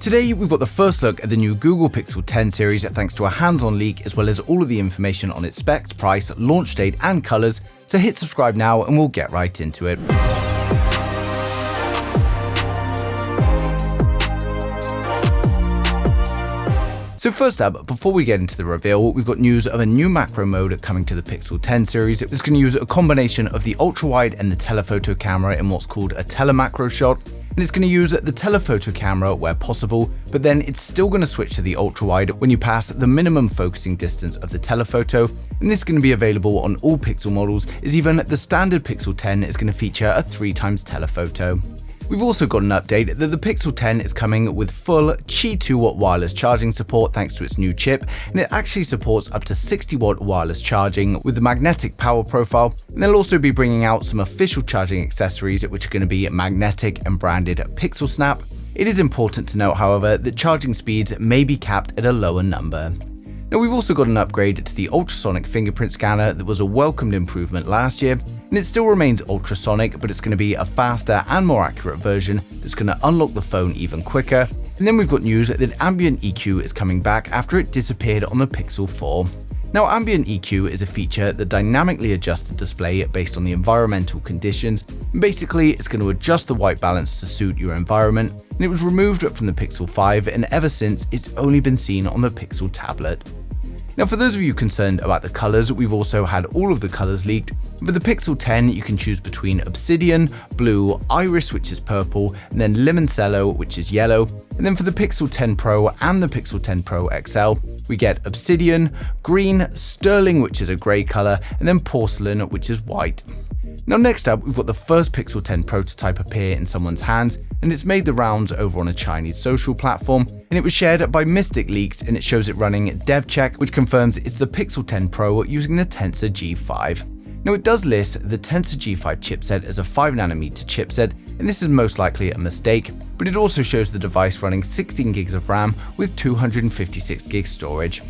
Today we've got the first look at the new Google Pixel 10 series thanks to a hands-on leak as well as all of the information on its specs, price, launch date and colours, so hit subscribe now and we'll get right into it. So first up, before we get into the reveal, we've got news of a new macro mode coming to the Pixel 10 series. It's going to use a combination of the ultra-wide and the telephoto camera in what's called a telemacro shot. And it's going to use the telephoto camera where possible, but then it's still going to switch to the ultra-wide when you pass the minimum focusing distance of the telephoto. And this is going to be available on all Pixel models, as even the standard Pixel 10 is going to feature a 3x telephoto. We've also got an update that the Pixel 10 is coming with full Qi 2W wireless charging support thanks to its new chip, and it actually supports up to 60W wireless charging with the magnetic power profile, and they'll also be bringing out some official charging accessories which are going to be magnetic and branded Pixel Snap. It is important to note, however, that charging speeds may be capped at a lower number. Now we've also got an upgrade to the ultrasonic fingerprint scanner that was a welcomed improvement last year, and it still remains ultrasonic, but it's going to be a faster and more accurate version that's going to unlock the phone even quicker. And then we've got news that ambient EQ is coming back after it disappeared on the Pixel 4. Now ambient EQ is a feature that dynamically adjusts the display based on the environmental conditions, and basically it's going to adjust the white balance to suit your environment, and it was removed from the Pixel 5 and ever since it's only been seen on the Pixel tablet. Now for those of you concerned about the colours, we've also had all of the colours leaked. For the Pixel 10 you can choose between Obsidian, Blue, Iris which is purple, and then Limoncello which is yellow. And then for the Pixel 10 Pro and the Pixel 10 Pro XL, we get Obsidian, Green, Sterling which is a grey colour, and then Porcelain which is white. Now next up, we've got the first Pixel 10 prototype appear in someone's hands, and it's made the rounds over on a Chinese social platform, and it was shared by Mystic Leaks, and it shows it running DevCheck, which confirms it's the Pixel 10 Pro using the Tensor G5. Now it does list the Tensor G5 chipset as a 5nm chipset, and this is most likely a mistake, but it also shows the device running 16GB of RAM with 256GB storage.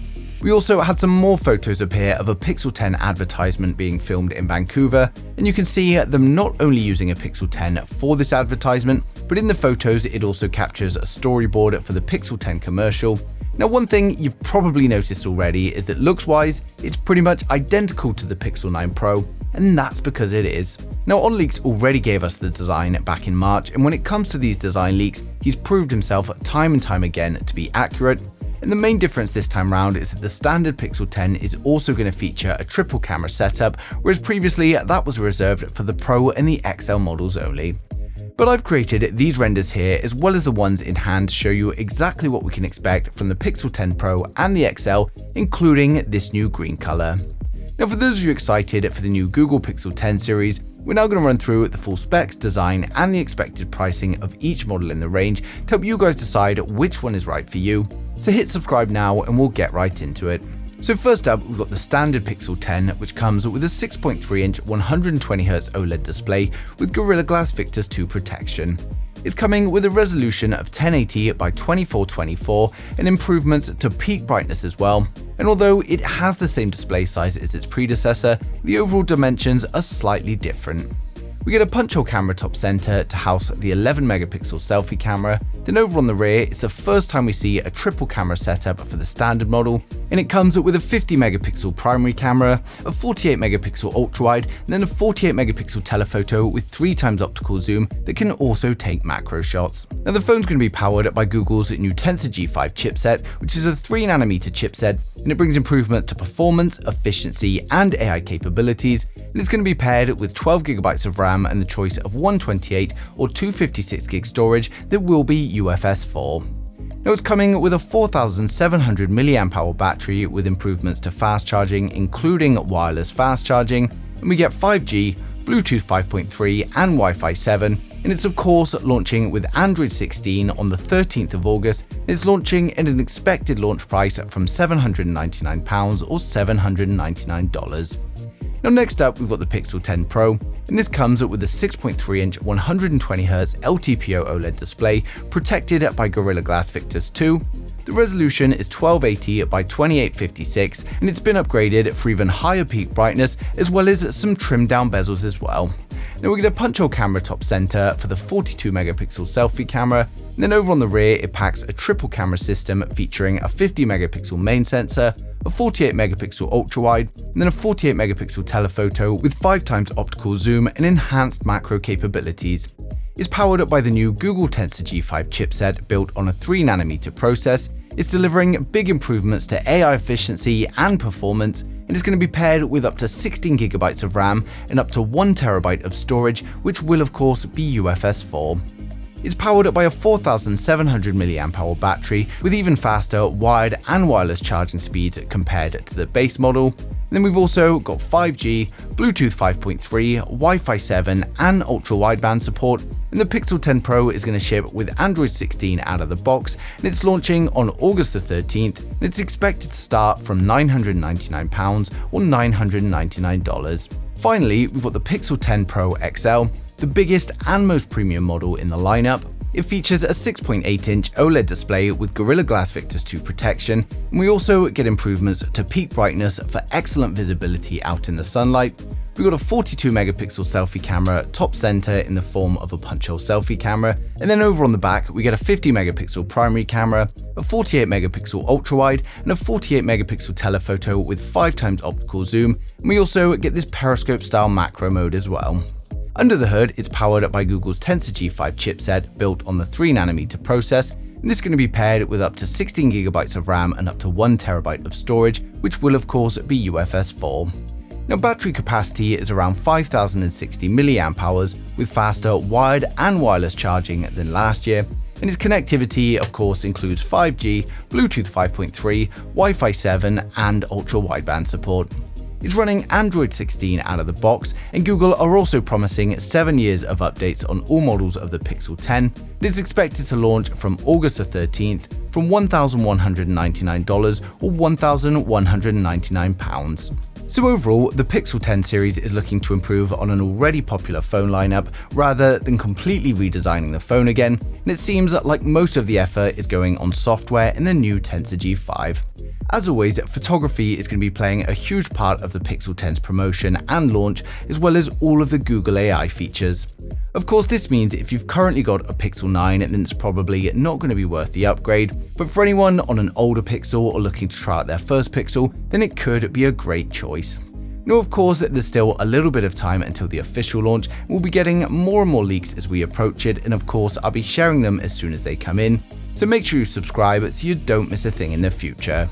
We also had some more photos appear of a Pixel 10 advertisement being filmed in Vancouver, and you can see them not only using a Pixel 10 for this advertisement, but in the photos it also captures a storyboard for the Pixel 10 commercial. Now one thing you've probably noticed already is that looks-wise, it's pretty much identical to the Pixel 9 Pro, and that's because it is. Now OnLeaks already gave us the design back in March, and when it comes to these design leaks, he's proved himself time and time again to be accurate. And the main difference this time round is that the standard Pixel 10 is also going to feature a triple camera setup, whereas previously that was reserved for the Pro and the XL models only. But I've created these renders here as well as the ones in hand to show you exactly what we can expect from the Pixel 10 Pro and the XL, including this new green color. Now for those of you excited for the new Google Pixel 10 series, we're now going to run through the full specs, design, and the expected pricing of each model in the range to help you guys decide which one is right for you. So hit subscribe now and we'll get right into it. So first up, we've got the standard Pixel 10, which comes with a 6.3-inch 120Hz OLED display with Gorilla Glass Victus 2 protection. It's coming with a resolution of 1080 by 2424 and improvements to peak brightness as well. And although it has the same display size as its predecessor, the overall dimensions are slightly different. We get a punch-hole camera top center to house the 11MP selfie camera. Then over on the rear, it's the first time we see a triple camera setup for the standard model, and it comes with a 50MP primary camera, a 48MP ultra-wide, and then a 48MP telephoto with 3x optical zoom that can also take macro shots. Now the phone's going to be powered by Google's new Tensor G5 chipset, which is a 3nm chipset, and it brings improvement to performance, efficiency, and AI capabilities, and it's going to be paired with 12GB of RAM and the choice of 128 or 256GB storage that will be UFS 4. Now it's coming with a 4700 mAh battery with improvements to fast charging, including wireless fast charging, and we get 5G, Bluetooth 5.3 and Wi-Fi 7, and it's of course launching with Android 16 on the 13th of August. It's launching at an expected launch price from £799 or $799. Now next up, we've got the Pixel 10 Pro, and this comes with a 6.3-inch 120Hz LTPO OLED display protected by Gorilla Glass Victus 2. The resolution is 1280 by 2856, and it's been upgraded for even higher peak brightness as well as some trimmed down bezels as well. Now we get a punch-hole camera top center for the 42 megapixel selfie camera, and then over on the rear it packs a triple camera system featuring a 50 megapixel main sensor, a 48 megapixel ultra-wide, and then a 48 megapixel telephoto with 5x optical zoom and enhanced macro capabilities. It's powered by the new Google Tensor G5 chipset built on a 3nm process. It's delivering big improvements to AI efficiency and performance, and it's going to be paired with up to 16GB of RAM and up to 1TB of storage, which will of course be UFS 4. It's powered by a 4700 mAh battery with even faster wired and wireless charging speeds compared to the base model. And then we've also got 5G, Bluetooth 5.3, Wi-Fi 7 and ultra-wideband support. And the Pixel 10 Pro is going to ship with Android 16 out of the box, and it's launching on August the 13th, and it's expected to start from £999 or $999. Finally, we've got the Pixel 10 Pro XL, the biggest and most premium model in the lineup. It features a 6.8-inch OLED display with Gorilla Glass Victus 2 protection, and we also get improvements to peak brightness for excellent visibility out in the sunlight. We've got a 42 megapixel selfie camera top center in the form of a punch-hole selfie camera, and then over on the back we get a 50 megapixel primary camera, a 48 megapixel ultra-wide, and a 48 megapixel telephoto with 5x optical zoom, and we also get this periscope style macro mode as well. Under the hood, it's powered by Google's Tensor G5 chipset built on the 3nm process, and this is going to be paired with up to 16GB of RAM and up to 1TB of storage, which will of course be UFS 4. Now battery capacity is around 5060 mAh with faster wired and wireless charging than last year, and its connectivity of course includes 5G, Bluetooth 5.3, Wi-Fi 7 and ultra-wideband support. It's running Android 16 out of the box, and Google are also promising 7 years of updates on all models of the Pixel 10. It is expected to launch from August the 13th from $1,199 or £1,199. So overall, the Pixel 10 series is looking to improve on an already popular phone lineup rather than completely redesigning the phone again, and it seems like most of the effort is going on software in the new Tensor G5. As always, photography is going to be playing a huge part of the Pixel 10's promotion and launch, as well as all of the Google AI features. Of course, this means if you've currently got a Pixel 9, then it's probably not going to be worth the upgrade, but for anyone on an older Pixel or looking to try out their first Pixel, then it could be a great choice. Now of course, there's still a little bit of time until the official launch. We'll be getting more and more leaks as we approach it, and of course I'll be sharing them as soon as they come in. So make sure you subscribe so you don't miss a thing in the future.